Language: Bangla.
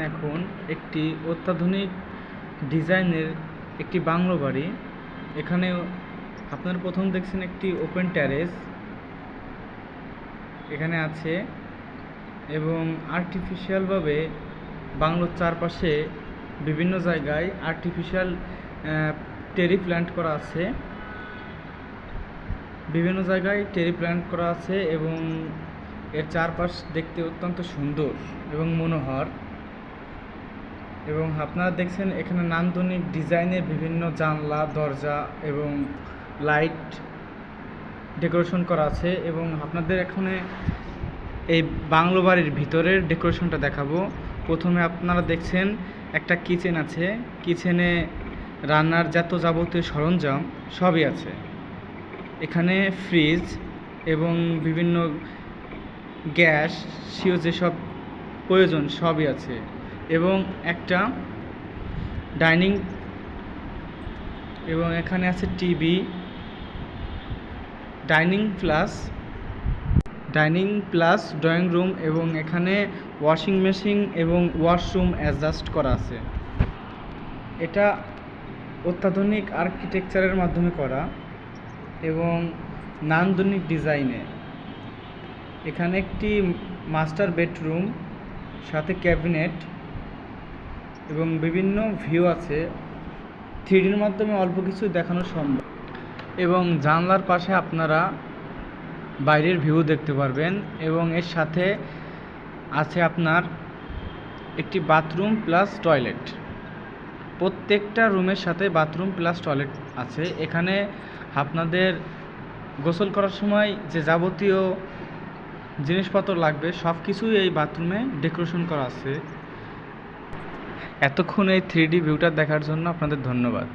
এখন একটি অত্যাধুনিক ডিজাইনের একটি বাংলো বাড়ি। এখানে আপনারা প্রথম দেখছেন একটি ওপেন টেরেস এখানে আছে এবং আর্টিফিশিয়ালভাবে বাংলোর চারপাশে বিভিন্ন জায়গায় আর্টিফিশিয়াল টেরি প্ল্যান্ট করা আছে। বিভিন্ন জায়গায় টেরি প্ল্যান্ট করা আছে এবং এর চারপাশ দেখতে অত্যন্ত সুন্দর এবং মনোহর। এবং আপনারা দেখছেন এখানে নান্দনিক ডিজাইনের বিভিন্ন জানলা, দরজা এবং লাইট ডেকোরেশন করা আছে। এবং আপনাদের এখানে এই বাংলো বাড়ির ভিতরের ডেকোরেশনটা দেখাবো। প্রথমে আপনারা দেখছেন একটা কিচেন আছে। কিচেনে রান্নার যত যাবতীয় সরঞ্জাম সবই আছে। এখানে ফ্রিজ এবং বিভিন্ন গ্যাস সিও যেসব প্রয়োজন সবই আছে এবং একটা ডাইনিং এবং এখানে আছে TV, dining plus drawing room এবং এখানে ওয়াশিং মেশিন এবং ওয়াশরুম অ্যাডজাস্ট করা আছে। এটা অত্যাধুনিক আর্কিটেকচারের মাধ্যমে করা এবং নান্দনিক ডিজাইনে। এখানে একটি মাস্টার বেডরুম, সাথে ক্যাবিনেট এবং বিভিন্ন ভিউ আছে। 3Dর মাধ্যমে অল্প কিছু দেখানো সম্ভব এবং জানলার পাশে আপনারা বাইরের ভিউ দেখতে পারবেন। এবং এর সাথে আছে আপনার একটি বাথরুম প্লাস টয়লেট। প্রত্যেকটা রুমের সাথে বাথরুম প্লাস টয়লেট আছে। এখানে আপনাদের গোসল করার সময় যে যাবতীয় জিনিসপত্র লাগবে সব কিছুই এই বাথরুমে ডেকোরেশন করা আছে। এতক্ষণ এই 3D ভিউটা দেখার জন্য আপনাদের ধন্যবাদ।